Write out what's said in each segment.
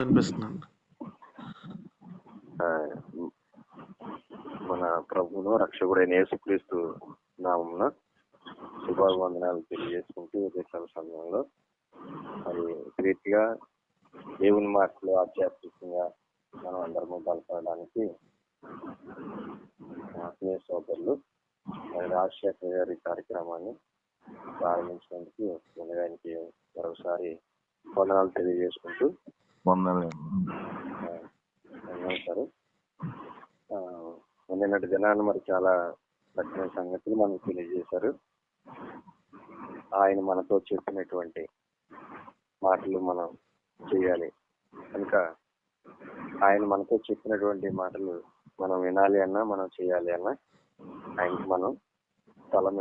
అనిపిస్తుందండి. మన ప్రభువును రక్షకుడైన యేసుక్రీస్తు నామమున శుభాభివందనాలు తెలియజేసుకుంటూ ఉదయకాల సమయంలో మరి రీతిగా దేవుని మాటలు ఆధ్యాత్మికంగా మనం అందరము బలపడడానికి ఆత్మీయ సోదరులు మరి రాజశేఖర్ గారి కార్యక్రమాన్ని ప్రారంభించినందుకు ఆయనకి మరోసారి వందనాలు తెలియజేసుకుంటూ సార్ నిన్నటి దినాన్ని మరి చాలా కఠిన సంగతులు మనకు తెలియజేశారు. ఆయన మనతో చెప్పినటువంటి మాటలు మనం చేయాలి కనుక ఆయన మనతో చెప్పినటువంటి మాటలు మనం వినాలి అన్నా మనం చేయాలి అన్నా ఆయనకి మనం స్థలం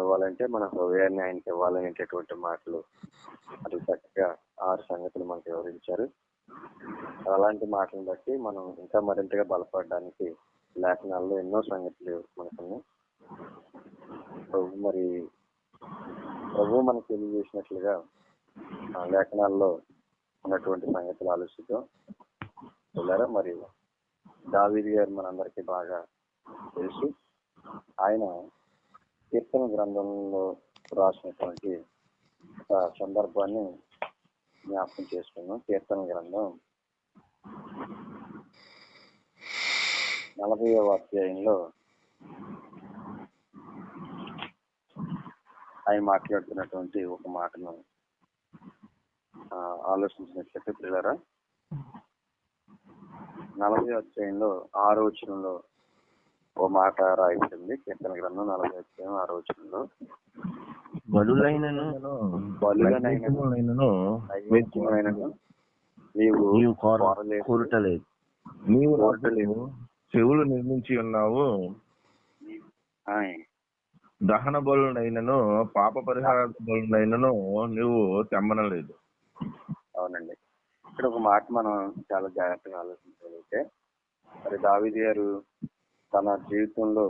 ఇవ్వాలంటే మన హృదయాన్ని ఆయనకి ఇవ్వాలనేటటువంటి మాటలు అది చక్కగా 6 సంగతులు మనకు వివరించారు. అలాంటి మాటలను బట్టి మనం ఇంకా మరింతగా బలపడడానికి లేఖనాల్లో ఎన్నో సంగతులు మనకున్నాయి. ప్రభు మనకు తెలియజేసినట్లుగా లేఖనాల్లో ఉన్నటువంటి సంగతులు ఆలోచిద్దాం. మరి దావీదు గారు మనందరికీ బాగా తెలుసు. ఆయన కీర్తన గ్రంథంలో రాసినటువంటి ఒక సందర్భాన్ని జ్ఞాపకం చేసుకున్నాం. కీర్తన గ్రంథం 40వ అధ్యాయంలో ఆయన మాట్లాడుతున్నటువంటి ఒక మాటను ఆలోచించినట్లయితే పిల్లరా, 40వ అధ్యాయంలో 6వ వచనంలో ఓ మాట రాయబడింది. కీర్తన గ్రంథం 40వ అధ్యాయం 6వ వచనంలో నీవు కోరటలేదు, నీవు చెవులు నిర్మించి ఉన్నావు, దహన బలునైనను పాప పరిహార బలునైనను నువ్వు తెమ్మనలేదు. అవునండి, ఇక్కడ ఒక మాట మనం చాలా జాగ్రత్తగా ఆలోచించాలంటే, మరి దావీదు గారు తన జీవితంలో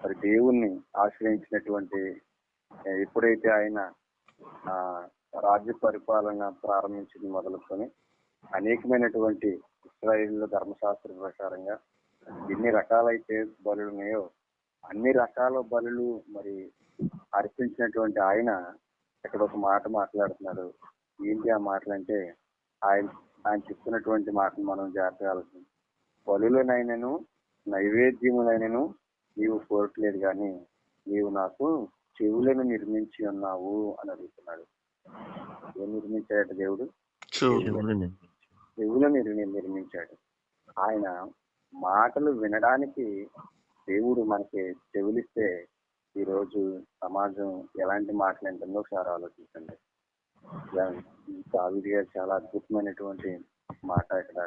మరి దేవుణ్ణి ఆశ్రయించినటువంటి ఎప్పుడైతే ఆయన రాజ్య పరిపాలన ప్రారంభించింది మొదలుకొని అనేకమైనటువంటి ఇశ్రాయేలు ధర్మశాస్త్ర ప్రకారంగా ఎన్ని రకాలైతే బలులు ఉన్నాయో అన్ని రకాల బలులు మరి అర్పించినటువంటి ఆయన ఇక్కడ ఒక మాట మాట్లాడుతున్నాడు. ఏంటి ఆ మాటలు అంటే, ఆయన చెప్తున్నటువంటి మాటలు మనం జాగ్రత్తగా ఆలోచించాలి. బలులనైనను నైవేద్యములైనను నీవు కోరట్లేదు కానీ నీవు నాకు చెవులను నిర్మించి ఉన్నావు అని అడుగుతున్నాడు. ఏం నిర్మించాడట దేవుడు? చెవులను నిర్మించాడు. ఆయన మాటలు వినడానికి దేవుడు మనకి చెవులిస్తే ఈరోజు సమాజం ఎలాంటి మాటలు ఏంటందో ఒకసారి ఆలోచించండి. దావీదు గారు చాలా అద్భుతమైనటువంటి మాట ఇక్కడ.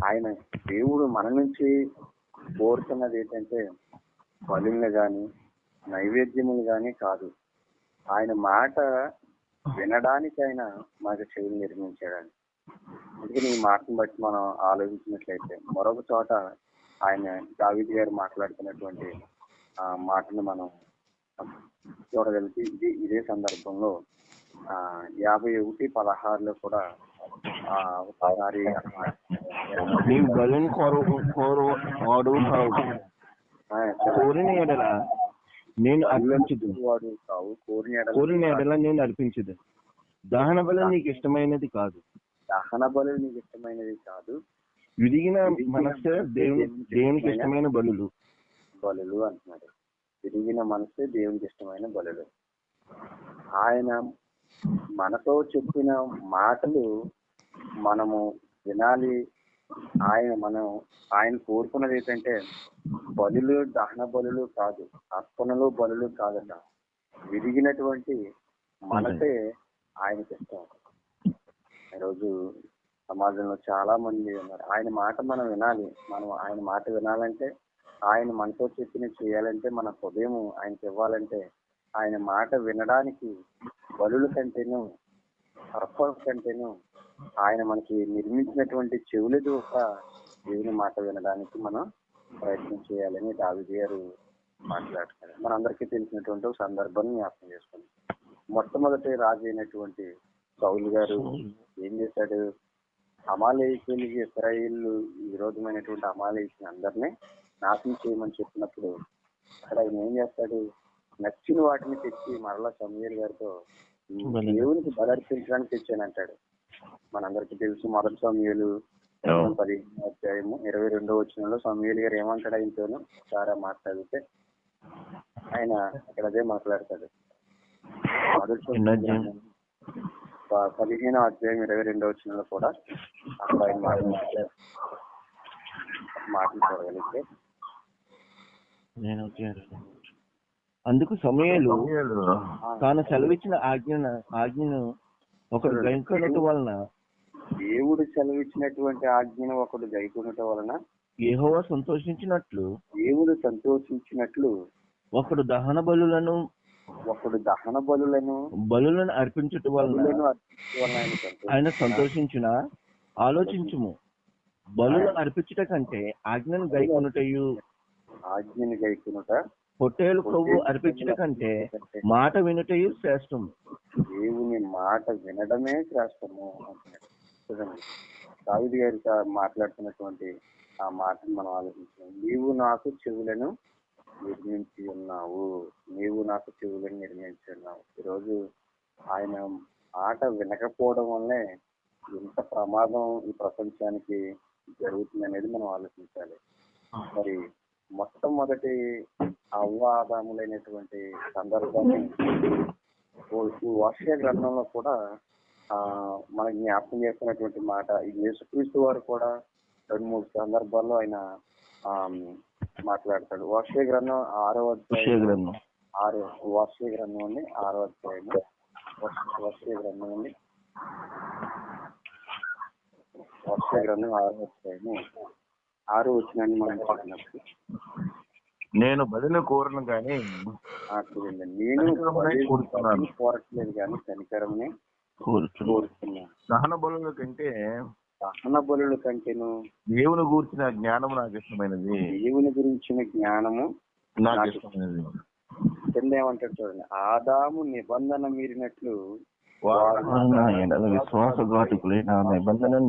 ఆయన దేవుడు మన నుంచి కోరుతున్నది ఏంటంటే బలులు గాని నైవేద్యములు గాని కాదు, ఆయన మాట వినడానికి ఆయన మాకు చెవులు నిర్మించాడని. అందుకని ఈ మాటను బట్టి మనం ఆలోచించినట్లయితే మరొక చోట ఆయన దావీదు గారు మాట్లాడుతున్నటువంటి మాటను మనం చూడగలిగి ఇదే సందర్భంలో 51:16 కూడా ఒకసారి నేను అర్పించదు. దహన బలి నీకు ఇష్టమైనది కాదు. విరిగిన మనస్సే దేవునికి ఇష్టమైన బలులు అంటున్నాడు. విరిగిన మనస్సే దేవునికి ఇష్టమైన బలులు. ఆయన మనతో చెప్పిన మాటలు మనము వినాలి. ఆయన కోరుకున్నది ఏంటంటే బలులు, దహన బలులు కాదు, అర్పణలు, బలులు కాదట. విరిగినటువంటి మనసే ఆయనకి ఇష్టం. ఈరోజు సమాజంలో చాలా మంది ఉన్నారు. ఆయన మాట మనం వినాలి. మనం ఆయన మాట వినాలంటే, ఆయన మనతో చెప్పిన చేయాలంటే, మన హృదయం ఆయనకి ఇవ్వాలంటే, ఆయన మాట వినడానికి బలుల కంటేను అర్పణ కంటేను ఆయన మనకి నిర్మించినటువంటి చెవులది ఒక దేవుని మాట వినడానికి మనం ప్రయత్నం చేయాలని దావీదు గారు మాట్లాడుతున్నారు. మనందరికీ తెలిసినటువంటి ఒక సందర్భాన్ని జ్ఞాపకం చేసుకోండి. మొట్టమొదటి రాజు అయినటువంటి సౌలు గారు ఏం చేశాడు? అమాలేకీయులకి ఇశ్రాయేలు విరోధమైనటువంటి అమాలేకీయుని అందరినీ నాశనం చేయమని చెప్పినప్పుడు అక్కడ ఆయన ఏం చేస్తాడు? నచ్చిన వాటిని తెచ్చి మరలా సమూయేలు గారితో దేవునికి బలర్పించడానికి తెచ్చానంటాడు. మనందరికీ తెలుసు మొదటి సమూయేలు 15వ అధ్యాయము 22వ వచనంలో సమూయేలు గారు ఏమంటాడు ఆయనతోనూ సారా మాట్లాడితే ఆయన అక్కడ అదే మాట్లాడతాడు. మొదటి 15వ అధ్యాయం 22వ వచనంలో కూడా అక్కడ ఆయన మాటలు చూడగలిగితే అందుకు సమూయేలు తాను సెలవిచ్చిన ఆజ్ఞను ఒకడు గైకొనుట వలన, దేవుడు సెలవిచ్చినటువంటి ఆజ్ఞను ఒకడు గైకొనుట వలన యెహోవా సంతోషించినట్లు ఒకడు దహన బలులను అర్పించుట వలన ఆయన సంతోషించిన. ఆలోచించుము, బలులు అర్పించుట కంటే ఆజ్ఞను గైకొనుట, పొట్టేలు కొవ్వు అర్పించుట కంటే మాట వినుటయు శ్రేష్టము. దేవుని మాట వినడమే శ్రేష్టము. చూడండి, దావీదు గారు మాట్లాడుతున్నటువంటి ఆ మాటను మనం ఆలోచించాం. నీవు నాకు చెవులను నిర్మించి ఉన్నావు. ఈరోజు ఆయన మాట వినకపోవడం వల్లే ఎంత ప్రమాదం ఈ ప్రపంచానికి జరుగుతుంది అనేది మనం ఆలోచించాలి. మరి మొట్టమొదటి అవ్వ ఆదాములైనటువంటి సందర్భాన్ని వాక్య గ్రంథంలో కూడా మనకి జ్ఞాపకం చేస్తున్నటువంటి మాట. ఈ యేసుక్రీస్తు వారు కూడా 2-3 సందర్భాల్లో ఆయన మాట్లాడతాడు. వాక్య గ్రంథం 6వ అధ్యాయం 6వ అధ్యాయము 6వ వచనాన్ని మనం చదివినప్పుడు, నేను బదులు కోరను కానీ నేను కోరట్లేదు కానీ కనికరమునే కోరుతున్నాను. దహన బలుల కంటేను దేవుని గురించిన జ్ఞానము నాకు ఇష్టమైనది. దేవుని గురించిన జ్ఞానము నాకు ఇష్టమైనది. కింద ఏమంటాడు చూడండి, ఆదాము నిబంధన మీరినట్లు విశ్వాసఘాతకులే నా నిబంధనను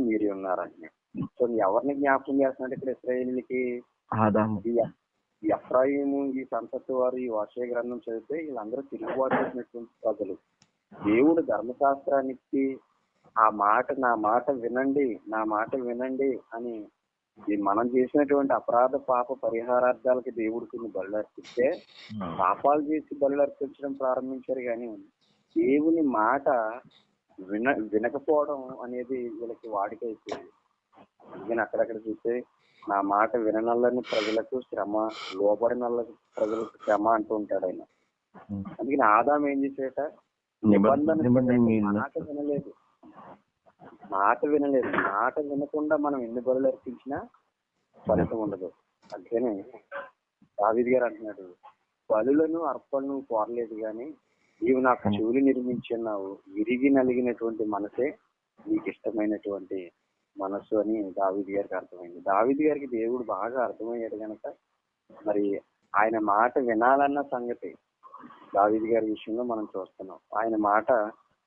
మీరి ఉన్నారని. సో ఎవరిని జ్ఞాపకం చేస్తున్నట్టు ఇక్కడ ఇశ్రాయేలుకి? ఆదాము. ఈ ఎఫ్రాయిము, ఈ సంతతి వారు ఈ వాక్య గ్రంథం చదివితే వీళ్ళందరూ తిరుగుబాటు చేసినటువంటి ప్రజలు. దేవుడు ధర్మశాస్త్రానికి నా మాట వినండి అని మనం చేసినటువంటి అపరాధ పాప పరిహారార్థాలకి దేవుడు కొన్ని బలులు అర్పిస్తే పాపాలు చేసి బలులు అర్పించడం ప్రారంభించారు. కానీ దేవుని మాట వినకపోవడం అనేది వీళ్ళకి వాడిక అయిపోయింది. అందుకని అక్కడక్కడ చూస్తే నా మాట విననల్లని ప్రజలకు శ్రమ, లోబడిన ప్రజలకు శ్రమ అంటూ ఉంటాడు ఆయన. అందుకని ఆదాము ఏం చేసేట? నిబంధన మాట వినలేదు. మాట వినకుండా మనం ఎన్ని బలులు అర్పించినా ఫలితం ఉండదు. అందుకని దావీదు గారు అంటున్నాడు, బలులను అర్పణను కోరలేదు కానీ నీవు నాకు చెవులు నిర్మించున్నావు. విరిగి నలిగినటువంటి మనసే నీకు ఇష్టమైనటువంటి మనస్సు అని దావీదు గారికి అర్థమైంది. దావీదు గారికి దేవుడు బాగా అర్థమయ్యాడు కనుక మరి ఆయన మాట వినాలన్న సంగతి దావీదు గారి విషయంలో మనం చూస్తున్నాం. ఆయన మాట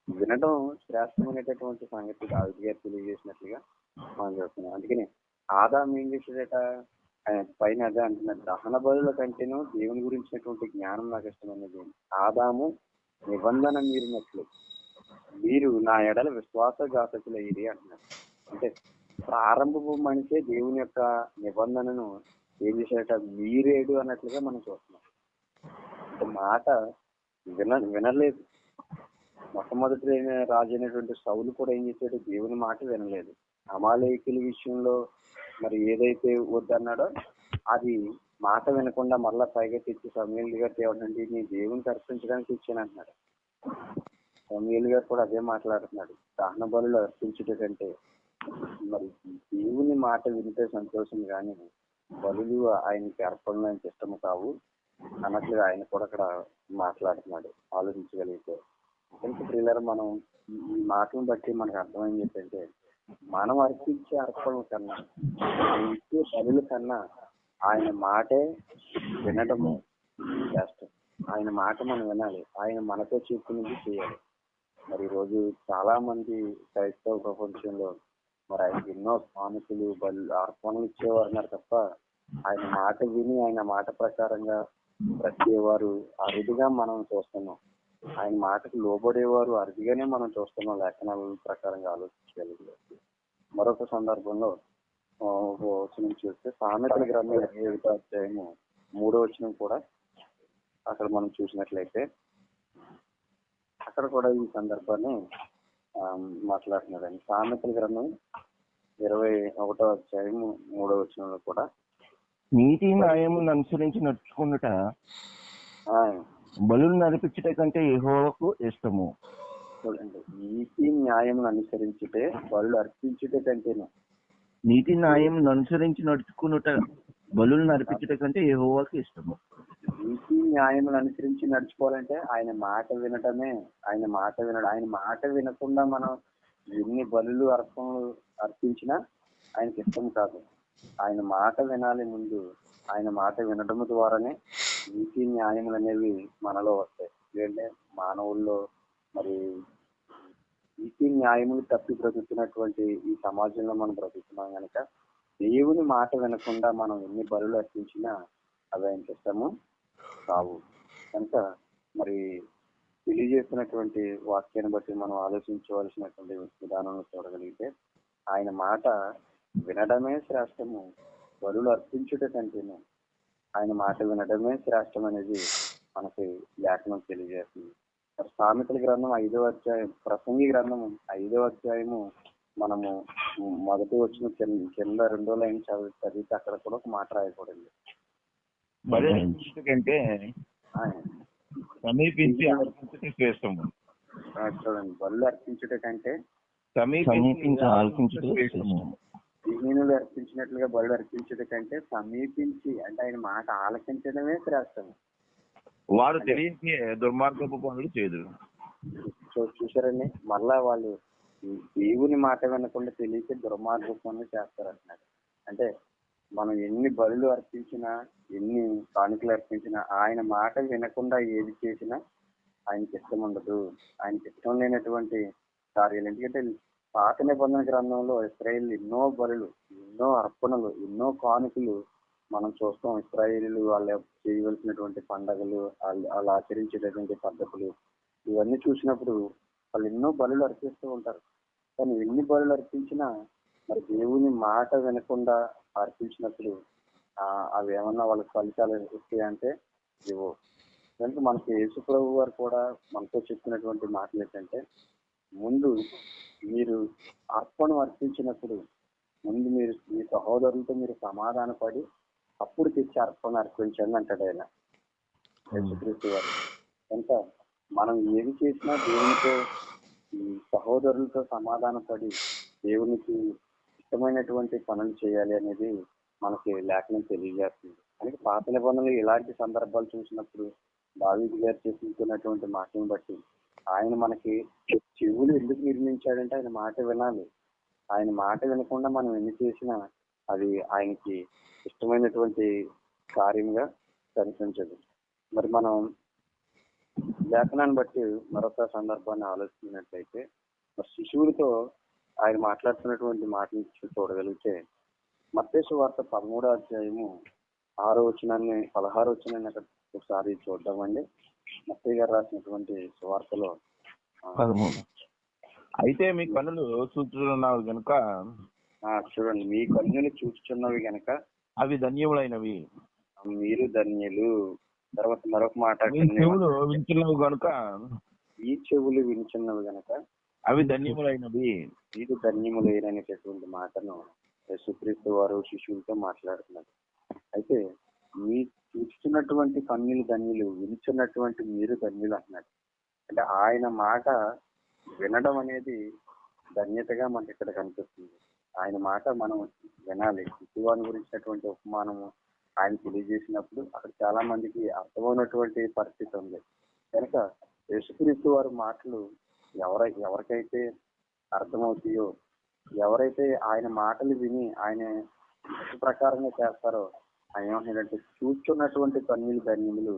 వినడం శ్రేష్టమైనటువంటి సంగతి దావీదు గారు తెలియజేసినట్లుగా మనం చూస్తున్నాం. అందుకని ఆదాము ఏం చేసేదట? ఆయన పైన అదే అంటున్నాడు, దహన బలుల కంటేను దేవుని గురించినటువంటి జ్ఞానం నాకు ఇష్టమైనది. ఆదాము నిబంధన మీరినట్లు మీరు నా ఎడల విశ్వాసఘాతకులయ్యిరి అంటున్నారు. అంటే ప్రారంభపు మనిషే దేవుని యొక్క నిబంధనను ఏం చేసేట? మీరేడు అన్నట్లుగా మనం చూస్తున్నాం. అంటే మాట వినలేదు. మొట్టమొదటి రాజు అయినటువంటి సౌలు కూడా ఏం చేశాడు? దేవుని మాట వినలేదు. అమాలేకీయుల విషయంలో మరి ఏదైతే వద్దన్నాడో అది మాట వినకుండా మళ్ళా పైగా తెచ్చి సమూయేలు గారు ఏమంటే నీ దేవునికి అర్పించడానికి ఇచ్చాను అంటున్నాడు. సమూయేలు గారు కూడా అదే మాట్లాడుతున్నాడు, దహన బలులు అర్పించుట కంటే మరి దేవుని మాట వింటే సంతోషం కానీ బలులు ఆయనకి అర్పణలు ఆయనకి ఇష్టము కావు అన్నట్లుగా ఆయన కూడా అక్కడ మాట్లాడుతున్నాడు. ఆలోచించగలిగితే కనుక ప్రియులారా, మనం ఈ మాటలను బట్టి మనకు అర్థమైంది ఏంటంటే మనం అర్పించే అర్పణల కన్నా, ఇచ్చే బలుల కన్నా ఆయన మాటే వినడము చేస్తాం. ఆయన మాట మనం వినాలి. ఆయన మనతో చెప్తున్నది చేయాలి. మరి ఈ రోజు చాలా మంది క్రైస్తవ ప్రపంచంలో మరి ఆయనకి ఎన్నో కానుకలు అర్పణలు ఇచ్చేవారు తప్ప ఆయన మాట విని ఆయన మాట ప్రకారంగా బ్రతికేవారు అరుదుగా మనం చూస్తున్నాం. ఆయన మాటకు లోబడేవారు అరుదుగానే మనం చూస్తున్నాం లేఖనాల ప్రకారంగా ఆలోచించగలిగే. మరొక సందర్భంలో వచనం చూస్తే సామెతల గ్రంథం 27వ అధ్యాయము 3వ వచనం కూడా అక్కడ మనం చూసినట్లయితే అక్కడ కూడా ఈ సందర్భాన్ని మాట్లాడుతున్నాడండి. సామెతల గ్రంథం 21వ అధ్యాయము 3వ వచనంలో కూడా నీతి న్యాయమును అనుసరించి నడుచుకున్నట బలులు నడిపించుట కంటే యెహోవాకు ఇష్టము. చూడండి, నీతి న్యాయమును అనుసరించుటే బలులు అర్పించుట కంటేను. నీతి న్యాయం అనుసరించి నడుచుకున్నట బలులు నడిపించుట కంటే యెహోవాకు ఇష్టము. నీతి న్యాయమును అనుసరించి నడుచుకోవాలంటే ఆయన మాట వినటమే. ఆయన మాట వినకుండా మనం ఎన్ని బలులు అర్పించినా ఆయనకి ఇష్టం కాదు. ఆయన మాట వినాలి. ముందు ఆయన మాట వినడం ద్వారానే నీతి న్యాయములు అనేవి మనలో వస్తాయి. ఎందుకంటే మానవుల్లో మరి నీతి న్యాయములు తప్పి బ్రతుకుతున్నటువంటి ఈ సమాజంలో మనం బ్రతుకుతున్నాం కనుక దేవుని మాట వినకుండా మనం ఎన్ని బలులు అర్పించినా అవి ఆయనకి ఇష్టము కావు. కనుక మరి తెలియజేస్తున్నటువంటి వాక్యాన్ని బట్టి మనం ఆలోచించవలసినటువంటి విధానంలో చూడగలిగితే ఆయన మాట వినడమే శ్రేష్టము బలులు అర్పించుట కంటేను. ఆయన మాట వినడమే శ్రేష్టం అనేది మనకి లేఖనం తెలియజేస్తుంది. సామెతల గ్రంథం 5వ అధ్యాయం, ప్రసంగి గ్రంథం 5వ అధ్యాయము మనము మొదటి వచ్చిన కింద 2వ లైన్ చదివితే అక్కడ కూడా ఒక మాట రాయకూడదు. కంటే సమీపించి ఆలకించుట శ్రేష్టము. చూడండి, బలులు అర్పించుట కంటే సమీపించి ఆలకించుట శ్రేష్టము. విహీనులు అర్పించినట్లుగా బలులు అర్పించుట కంటే సమీపించి అంటే ఆయన మాట ఆలకించడమే శ్రేష్టం. వారు తెలియని దుర్మార్గపు పనులు చేయదు. చూసారండి, మళ్ళా వాళ్ళు దేవుని మాట వినకుండా తెలియక దుర్మార్గపు పనులు చేస్తారంటున్నారు. అంటే మనం ఎన్ని బలులు అర్పించినా ఎన్ని కానుకలు అర్పించినా ఆయన మాట వినకుండా ఏది చేసినా ఆయనకి ఇష్టం ఉండదు. ఆయనకి ఇష్టం లేనటువంటి కార్యాలు. ఎందుకంటే పాత నిబంధన గ్రంథంలో ఇశ్రాయేలు ఎన్నో బలులు, ఎన్నో అర్పణలు, ఎన్నో కానుకలు మనం చూస్తాం. ఇశ్రాయేలు వాళ్ళు చేయవలసినటువంటి పండగలు, వాళ్ళు ఆచరించేటటువంటి పద్ధతులు ఇవన్నీ చూసినప్పుడు వాళ్ళు ఎన్నో బలులు అర్పిస్తూ ఉంటారు. కానీ ఎన్ని బలులు అర్పించినా మరి దేవుని మాట వినకుండా అర్పించినప్పుడు అవి ఏమన్నా వాళ్ళకి ఫలితాలు ఇస్తాయంటే ఇవో. కనుక మనకి యేసు ప్రభు వారు కూడా మనతో చెప్పినటువంటి మాటలు ఏంటంటే, ముందు మీరు అర్పణ అర్పించినప్పుడు ముందు మీరు మీ సహోదరులతో మీరు సమాధాన పడి అప్పుడు తెచ్చి అర్పణ అర్పించండి అంటాడు ఆయన, యేసుక్రీస్తు వారు. కనుక మనం ఏది చేసినా దేవునితో ఈ సహోదరులతో సమాధాన పడి దేవునికి ఇష్టమైనటువంటి పనులు చేయాలి అనేది మనకి లేఖనం తెలియజేస్తుంది. అందుకే పాత నిబంధనలు ఇలాంటి సందర్భాలు చూసినప్పుడు దావీదు గారు చేసుకున్నటువంటి మాటలను బట్టి ఆయన మనకి చెవులు ఎందుకు నిర్మించాడంటే ఆయన మాట వినాలి. ఆయన మాట వినకుండా మనం ఎన్ని చేసినా అది ఆయనకి ఇష్టమైనటువంటి కార్యంగా కనిపించదు. మరి మనం లేఖనాన్ని బట్టి మరొక సందర్భాన్ని ఆలోచించినట్లయితే మరి శిశువులతో ఆయన మాట్లాడుతున్నటువంటి మాటలు చూడగలిగితే మత్తయి సువార్త 13వ అధ్యాయము 6వ వచనాన్ని 16వ వచనాన్ని అక్కడ ఒకసారి చూద్దామండి. మత్తయి గారు రాసినటువంటి సువార్తలో 13. అయితే మీ కన్నులు చూచుచున్నవి గనుక చూడండి, మీ కన్నులు చూచుచున్నవి గనక అవి ధన్యములైనవి, మీరు ధన్యులు. తర్వాత మరొక మాట, చెవులు వింటున్నవి గనుక ఈ చెవులు వింటున్నవి గనక అవి ధన్యములైనవి, మీరు ధన్యములైనటువంటి మాటను యేసుక్రీస్తు వారు శిశువులతో మాట్లాడుతున్నారు. అయితే మీ చూస్తున్నటువంటి కన్నులు ధన్యులు, వింటున్నటువంటి మీరు ధన్యులు అంటున్నారు. అంటే ఆయన మాట వినడం అనేది ధన్యతగా మనకి ఇక్కడ కనిపిస్తుంది. ఆయన మాట మనం వినాలి. శిశువాన్ని గురించినటువంటి ఉపమానము ఆయన తెలియజేసినప్పుడు అక్కడ చాలా మందికి అర్థమైనటువంటి పరిస్థితి ఉంది. కనుక యేసుక్రీస్తు వారి మాటలు ఎవరికైతే అర్థమవుతాయో, ఎవరైతే ఆయన మాటలు విని ఆయన ప్రకారంగా చేస్తారో ఆయన ఏమంటారంటే చూస్తున్నటువంటి కన్నులు ధన్యములు,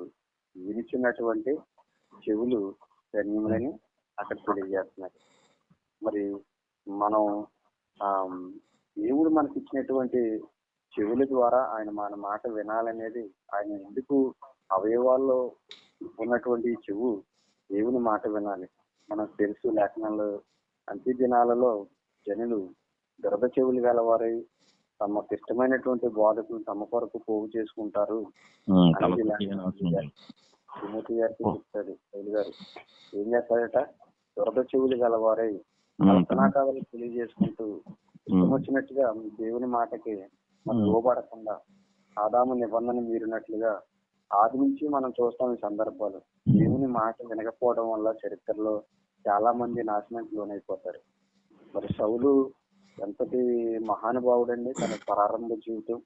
వినిచున్నటువంటి చెవులు ధన్యములని అక్కడ తెలియజేస్తున్నారు. మరి మనం ఆ దేవుడు మనకి ఇచ్చినటువంటి చెవుల ద్వారా ఆయన మన మాట వినాలనేది, ఆయన ఎందుకు అవయవాల్లో ఉన్నటువంటి ఈ చెవు దేవుని మాట వినాలి. మనకు తెలుసు లేఖనాలు, అంత్య దినాలలో జనులు దురద చెవులు గలవారై తమకు ఇష్టమైనటువంటి బోధకులు తమ కొరకు పోగు చేసుకుంటారు అనేది తిమోతి గారికి చెప్తాడు. పౌలు గారు ఏం చేస్తాడట, దురద చెవులు గలవారై కథలు తెలియజేసుకుంటూ ఇష్టం వచ్చినట్టుగా దేవుని మాటకి మనం లోబడకుండా ఆదాము నిబంధన మీరినట్లుగా ఆది నుంచి మనం చూస్తాం ఈ సందర్భాలు. దేవుని మాట వినకపోవడం వల్ల చరిత్రలో చాలా మంది నాశనానికి లోనైపోతారు. మరి సౌలు ఎంతటి మహానుభావుడండి, తన ప్రారంభ జీవితం.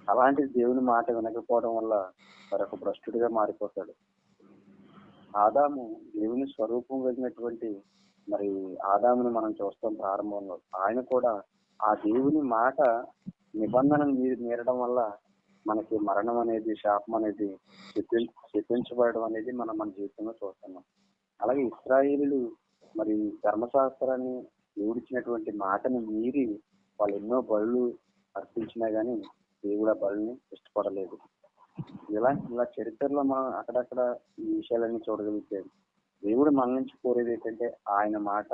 అలాంటి దేవుని మాట వినకపోవడం వల్ల మరొక భ్రష్టుడిగా మారిపోతాడు. ఆదాము దేవుని స్వరూపం కలిగినటువంటి మరి ఆదాముని మనం చూస్తాం ప్రారంభంలో. ఆయన కూడా ఆ దేవుని మాట నిబంధనను మీరడం వల్ల మనకి మరణం అనేది, శాపం అనేది శపించబడడం అనేది మనం మన జీవితంలో చూస్తున్నాం. అలాగే ఇశ్రాయేలీయులు మరి ధర్మశాస్త్రాన్ని దేవుడిచ్చినటువంటి మాటను మీరి వాళ్ళు ఎన్నో బలులు అర్పించినా గానీ దేవుడు ఆ బలుని ఇష్టపడలేదు. ఇలా చరిత్రలో మనం అక్కడక్కడ ఈ విషయాలన్నీ చూడగలిగితే దేవుడు మన నుంచి కోరేది ఏంటంటే ఆయన మాట,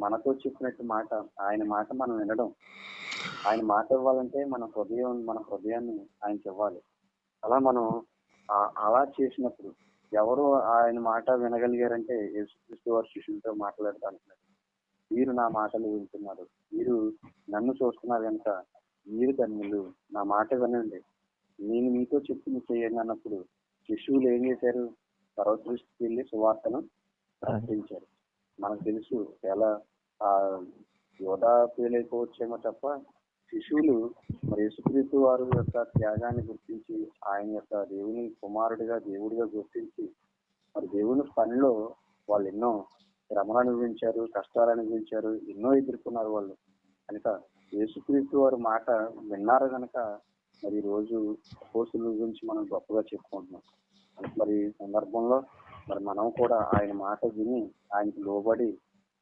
మనతో చెప్పినట్టు మాట, ఆయన మాట మనం వినడం. ఆయన మాట ఇవ్వాలంటే మన హృదయాన్ని ఆయనకి ఇవ్వాలి. అలా మనం అలా చేసినప్పుడు ఎవరు ఆయన మాట వినగలిగారంటే యేసుక్రీస్తు వారి శిష్యులతో మాట్లాడుతూ అంటున్నారు, మీరు నా మాటలు వింటున్నారు, మీరు నన్ను చూస్తున్నారు కనుక మీరు ధన్యులు, నా మాట వినండి, నేను మీతో చెప్పింది చేయండి అన్నప్పుడు శిష్యులు ఏం చేశారు, సర్వసృష్టికి వెళ్ళి సువార్తను ప్రకటించారు. మనకు తెలుసు చాలా యోధా పేలైపోవచ్చేమో తప్ప శిష్యులు మరి యేసుక్రీస్తు వారి యొక్క త్యాగాన్ని గుర్తించి, ఆయన యొక్క దేవుని కుమారుడిగా దేవుడిగా గుర్తించి మరి దేవుని పనిలో వాళ్ళు ఎన్నో శ్రమలు అనుభవించారు, కష్టాలు అనుభవించారు, ఎన్నో ఎదుర్కొన్నారు వాళ్ళు. కనుక యేసుక్రీస్తు వారి మాట విన్నారు కనుక మరి ఈ రోజు అపోస్తుల గురించి మనం గొప్పగా చెప్పుకుంటున్నాం. మరి ఈ సందర్భంలో మరి మనం కూడా ఆయన మాట విని ఆయనకి లోబడి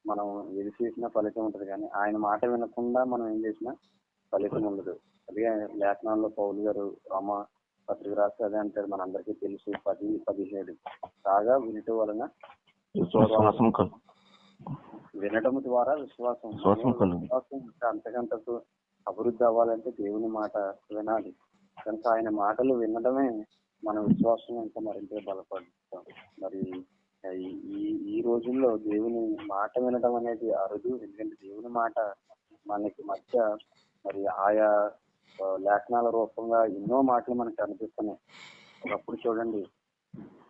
మనం ఏది చేసినా ఫలితం ఉంటుంది, కానీ ఆయన మాట వినకుండా మనం ఏం చేసినా ఫలితం ఉండదు. అదే లేఖనాల్లో పౌలు గారు రోమా పత్రిక రాస్తే అదే అంటారు, మనందరికీ తెలుసు 10:17 కాగా వినటం వలన వినటం ద్వారా విశ్వాసం అంతకంతకు అభివృద్ధి అవ్వాలంటే దేవుని మాట వినాలి. కనుక ఆయన మాటలు వినడమే మన విశ్వాసం ఇంకా మరింత బలపడుతాం. మరి ఈ రోజుల్లో దేవుని మాట వినడం అనేది అరుదు. ఎందుకంటే దేవుని మాట మనకి మధ్య మరి ఆయా లేఖనాల రూపంగా ఎన్నో మాటలు మనకు కనిపిస్తున్నాయి. ఒకప్పుడు చూడండి,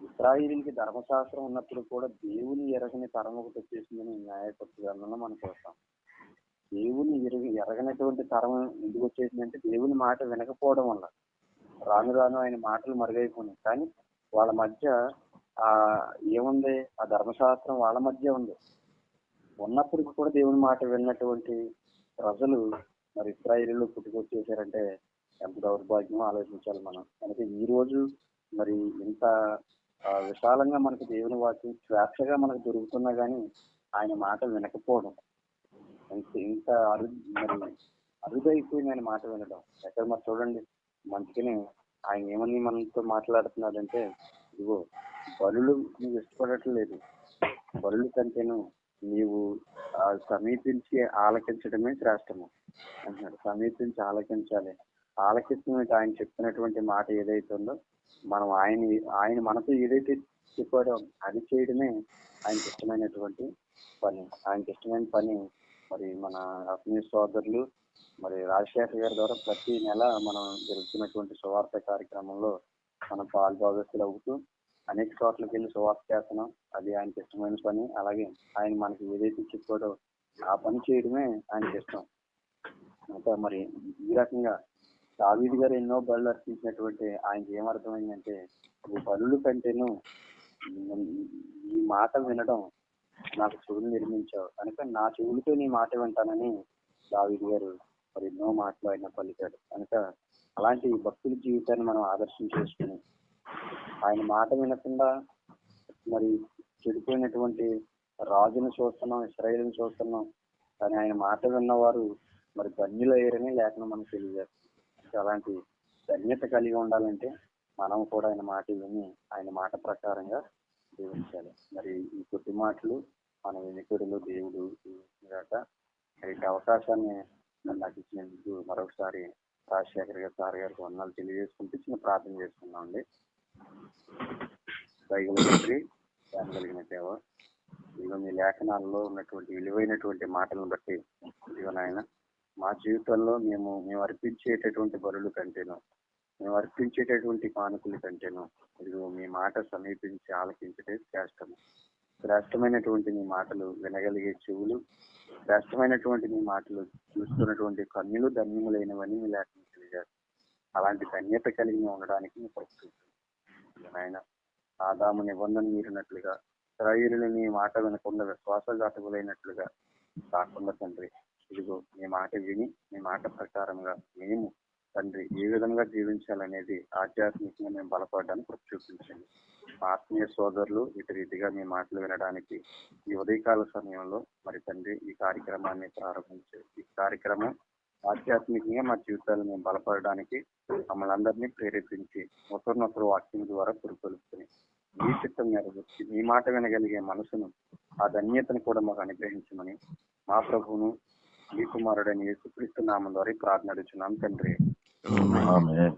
ఇశ్రాయేలీయులకి ధర్మశాస్త్రం ఉన్నప్పుడు కూడా దేవుని ఎరగని తరం ఒకటి వచ్చేసిందని న్యాయపత్రి గ్రంథంలో మనం చూస్తాం. దేవుని ఎరగనటువంటి తరం ఎందుకు వచ్చేసిందంటే దేవుని మాట వినకపోవడం వల్ల. రాను రాను ఆయన మాటలు మరుగైపోయినాయి, కానీ వాళ్ళ మధ్య ఏముంది, ఆ ధర్మశాస్త్రం వాళ్ళ మధ్య ఉంది. ఉన్నప్పటికీ కూడా దేవుని మాట విన్నటువంటి ప్రజలు మరి ఇశ్రాయేలీయులు పుట్టుకొచ్చేసారంటే ఎంత దౌర్భాగ్యమో ఆలోచించాలి మనం. కనుక ఈ రోజు మరి ఇంత విశాలంగా మనకు దేవుని వాక్యం స్వేచ్ఛగా మనకు దొరుకుతున్నా గానీ ఆయన మాట వినకపోవడం ఇంత అరుదైపోయింది. ఆయన మాట వినడం ఎక్కడ మరి చూడండి, మంచిగానే ఆయన ఏమని మనతో మాట్లాడుతున్నాడంటే, ఇదిగో బలులు నువ్వు ఇష్టపడట్లేదు, బలుల కంటేను నీవు సమీపించి ఆలకించడమే శ్రేష్టము అంటున్నాడు. సమీపించి ఆలకించాలి. ఆలకించడం ఆయన చెప్తున్నటువంటి మాట ఏదైతే ఉందో మనం ఆయన మనతో ఏదైతే చెప్పాడో అది చేయడమే ఆయనకి ఇష్టమైనటువంటి పని. ఆయనకి ఇష్టమైన పని మరి మన ఆత్మీయ సోదరులు మరి రాజశేఖర్ గారి ద్వారా ప్రతి నెల మనం జరుగుతున్నటువంటి సువార్త కార్యక్రమంలో మనం పాల్భాగస్తులు అవుతూ అనేక చోట్లకి వెళ్ళి సువార్త చేస్తున్నాం. అది ఆయనకి ఇష్టమైన పని. అలాగే ఆయన మనకి ఏదైతే చెప్పాడో ఆ పని చేయడమే ఆయనకి ఇష్టం. ఇంకా మరి ఈ రకంగా దావీదు గారు ఎన్నో బలులు అర్పించినటువంటి ఆయనకి ఏమర్థమైందంటే, ఈ బలుల కంటేను ఈ మాట వినడం నాకు చెవులు నిర్మించావు కనుక నా చెవులతో నీ మాట వింటానని దావీదు గారు మరి ఎన్నో మాటలు ఆయన పలికాడు. కనుక అలాంటి భక్తుల జీవితాన్ని మనం ఆదర్శం చేసుకుని ఆయన మాట వినకుండా మరి చెడిపోయినటువంటి రాజును చూస్తున్నాం, ఇశ్రాయేలుని చూస్తున్నాం, కానీ ఆయన మాట విన్నవారు మరి ధన్యులయ్యారని లేఖనం మనకు తెలియజేస్తుంది. అలాంటి ధన్యత కలిగి ఉండాలంటే మనం కూడా ఆయన మాట విని ఆయన మాట ప్రకారంగా జీవించాలి. మరి ఈ కొద్ది మాటలు మన వెనుకడిలో దేవుడు దీవించినగాక. మరి ఈ అవకాశాన్ని నాకు ఇచ్చినందుకు మరొకసారి రాజశేఖర్ గారు సార్ గారికి వందనాలు తెలియజేసుకుంటూ చిన్న ప్రార్థన చేసుకున్నాం అండి. కలిగిన దేవ, ఇదిగో మీ లేఖనాల్లో ఉన్నటువంటి విలువైనటువంటి మాటలను బట్టి ఇదిగో నాయన మా జీవితంలో మేము అర్పించేటటువంటి బలుల కంటేను, మేము అర్పించేటటువంటి కానుకల కంటేను ఇదిగో మీ మాట సమీపించి ఆలకించటే శ్రేష్టము. శ్రేష్టమైనటువంటి మీ మాటలు వినగలిగే చెవులు, శ్రేష్టమైనటువంటి మీ మాటలు చూస్తున్నటువంటి కన్నులు ధన్యములైనవని మీ లేఖనం తెలియజేస్తారు. అలాంటి ధన్యత కలిగి ఉండడానికి మీ ప్రస్తుతం ఆయన ఆదాము నిబంధన మీరినట్లుగా, ఇశ్రాయేలుని మీ మాట వినకుండా విశ్వాసఘాతకులైనట్లుగా కాకుండా తండ్రి ఇదిగో మీ మాట విని మీ మాట ప్రకారంగా మేము తండ్రి ఏ విధంగా జీవించాలనేది ఆధ్యాత్మికంగా మేము బలపడడానికి చూపించండి. మా ఆత్మీయ సోదరులు ఇటు రీతిగా మీ మాటలు వినడానికి ఈ ఉదయకాల సమయంలో మరి తండ్రి ఈ కార్యక్రమాన్ని ప్రారంభించారు. ఈ కార్యక్రమం ఆధ్యాత్మికంగా మా జీవితాలు మేము బలపడడానికి మమ్మల్ని అందరినీ ప్రేరేపించి ఒకరినొకరు వాక్యం ద్వారా పురుకొలుపుకుని మీ చిత్తం నెరవేర్చి మీ మాట వినగలిగే మనసును, ఆ ధన్యతను కూడా మాకు అనుగ్రహించమని మా ప్రభువును మీ కుమారుడైన యేసుక్రీస్తు నామం ద్వారా ప్రార్థన అడుగుచున్నాం తండ్రి. ఆమేన్.